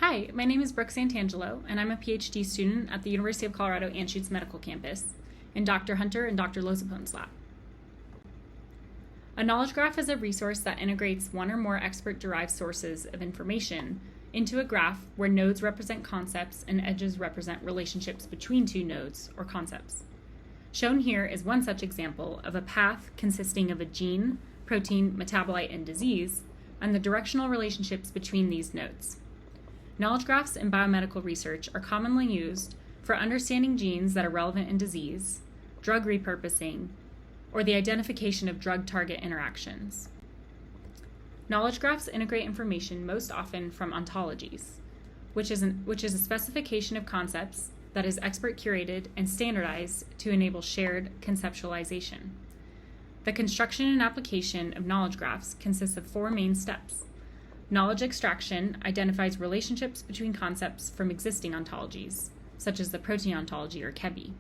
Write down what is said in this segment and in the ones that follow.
Hi, my name is Brook Santangelo, and I'm a PhD student at the University of Colorado Anschutz Medical Campus in Dr. Hunter and Dr. Lozapone's lab. A knowledge graph is a resource that integrates one or more expert-derived sources of information into a graph where nodes represent concepts and edges represent relationships between two nodes or concepts. Shown here is one such example of a path consisting of a gene, protein, metabolite, and disease, and the directional relationships between these nodes. Knowledge graphs in biomedical research are commonly used for understanding genes that are relevant in disease, drug repurposing, or the identification of drug-target interactions. Knowledge graphs integrate information most often from ontologies, which is a specification of concepts that is expert-curated and standardized to enable shared conceptualization. The construction and application of knowledge graphs consists of four main steps. Knowledge extraction identifies relationships between concepts from existing ontologies, such as the protein ontology or KEBI.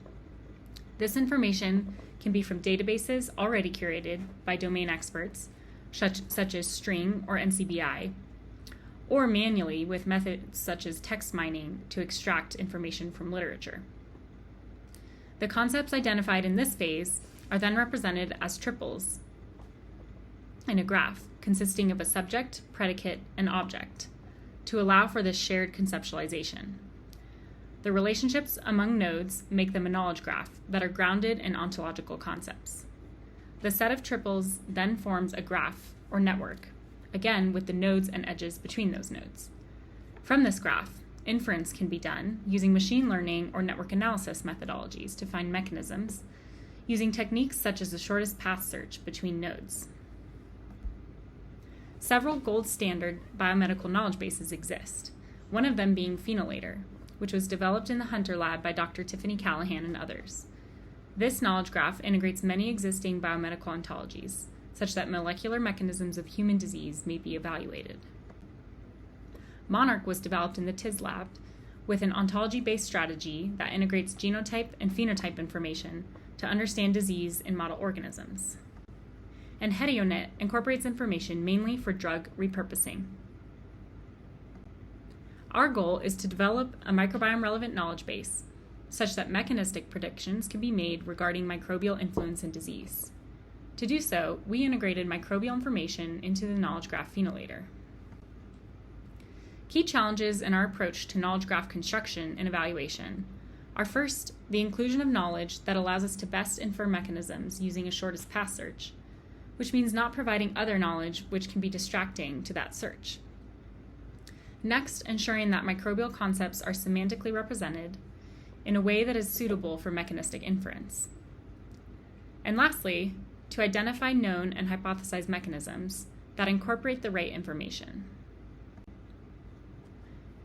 This information can be from databases already curated by domain experts, such as String or NCBI, or manually with methods such as text mining to extract information from literature. The concepts identified in this phase are then represented as triples in a graph consisting of a subject, predicate, and object to allow for this shared conceptualization. The relationships among nodes make them a knowledge graph that are grounded in ontological concepts. The set of triples then forms a graph or network, again with the nodes and edges between those nodes. From this graph, inference can be done using machine learning or network analysis methodologies to find mechanisms, using techniques such as the shortest path search between nodes. Several gold standard biomedical knowledge bases exist, one of them being Phenolator, which was developed in the Hunter lab by Dr. Tiffany Callahan and others. This knowledge graph integrates many existing biomedical ontologies, such that molecular mechanisms of human disease may be evaluated. Monarch was developed in the TIS lab with an ontology-based strategy that integrates genotype and phenotype information to understand disease in model organisms. And HEDIONet incorporates information mainly for drug repurposing. Our goal is to develop a microbiome-relevant knowledge base such that mechanistic predictions can be made regarding microbial influence in disease. To do so, we integrated microbial information into the knowledge graph Phenolator. Key challenges in our approach to knowledge graph construction and evaluation are first, the inclusion of knowledge that allows us to best infer mechanisms using a shortest path search, which means not providing other knowledge which can be distracting to that search. Next, ensuring that microbial concepts are semantically represented in a way that is suitable for mechanistic inference. And lastly, to identify known and hypothesized mechanisms that incorporate the right information.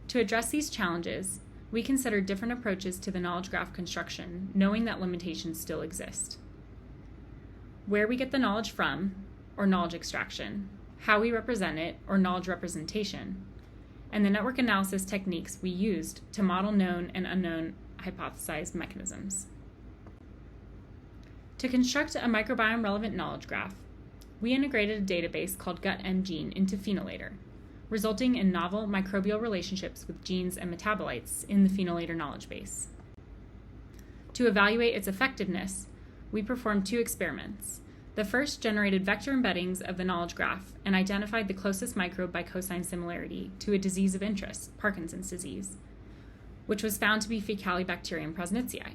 To address these challenges, we consider different approaches to the knowledge graph construction, knowing that limitations still exist. Where we get the knowledge from, or knowledge extraction, how we represent it, or knowledge representation, and the network analysis techniques we used to model known and unknown hypothesized mechanisms. To construct a microbiome-relevant knowledge graph, we integrated a database called GutMGene into Phenolator, resulting in novel microbial relationships with genes and metabolites in the Phenolator knowledge base. To evaluate its effectiveness, we performed two experiments. The first generated vector embeddings of the knowledge graph and identified the closest microbe by cosine similarity to a disease of interest, Parkinson's disease, which was found to be Faecalibacterium prausnitzii.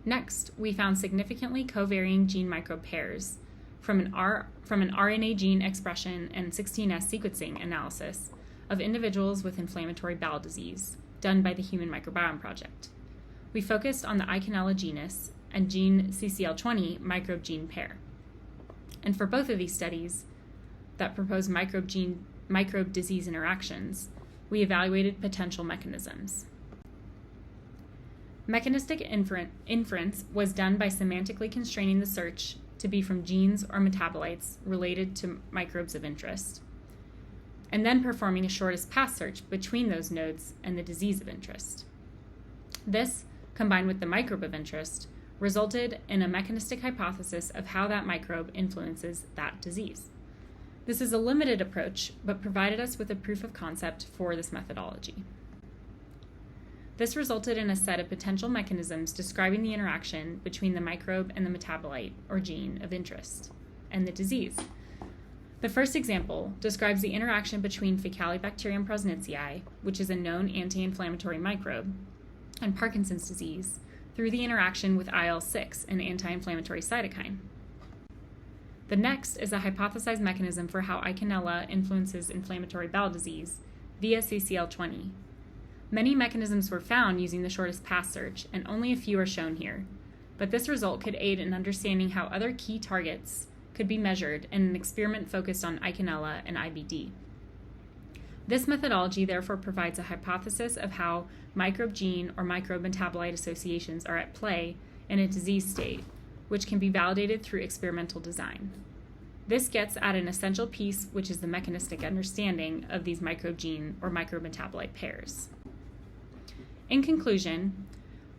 Next, we found significantly covariant gene microbe pairs from an RNA gene expression and 16S sequencing analysis of individuals with inflammatory bowel disease done by the Human Microbiome Project. We focused on the Eikenella genus and gene CCL20 microbe gene pair. And for both of these studies that propose microbe disease interactions, we evaluated potential mechanisms. Mechanistic inference was done by semantically constraining the search to be from genes or metabolites related to microbes of interest, and then performing a shortest path search between those nodes and the disease of interest. This, combined with the microbe of interest, resulted in a mechanistic hypothesis of how that microbe influences that disease. This is a limited approach, but provided us with a proof of concept for this methodology. This resulted in a set of potential mechanisms describing the interaction between the microbe and the metabolite, or gene, of interest, and the disease. The first example describes the interaction between Faecalibacterium prausnitzii, which is a known anti-inflammatory microbe, and Parkinson's disease through the interaction with IL-6, an anti-inflammatory cytokine. The next is a hypothesized mechanism for how Eikenella influences inflammatory bowel disease via CCL20. Many mechanisms were found using the shortest path search, and only a few are shown here, but this result could aid in understanding how other key targets could be measured in an experiment focused on Eikenella and IBD. This methodology therefore provides a hypothesis of how microbe-gene or microbe-metabolite associations are at play in a disease state, which can be validated through experimental design. This gets at an essential piece, which is the mechanistic understanding of these microbe-gene or microbe-metabolite pairs. In conclusion,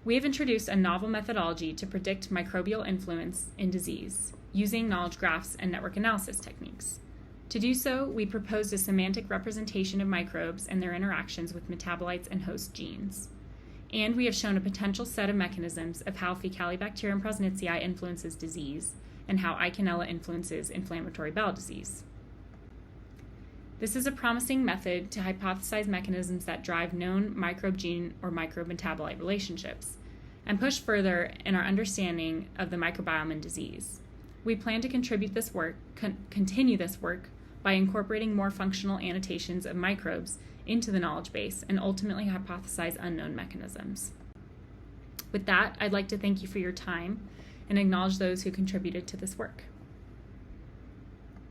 we have introduced a novel methodology to predict microbial influence in disease using knowledge graphs and network analysis techniques. To do so, we proposed a semantic representation of microbes and their interactions with metabolites and host genes. And we have shown a potential set of mechanisms of how Faecalibacterium prausnitzii influences disease and how Eikenella influences inflammatory bowel disease. This is a promising method to hypothesize mechanisms that drive known microbe-gene or microbe-metabolite relationships and push further in our understanding of the microbiome and disease. We plan to continue this work by incorporating more functional annotations of microbes into the knowledge base and ultimately hypothesize unknown mechanisms. With that, I'd like to thank you for your time and acknowledge those who contributed to this work.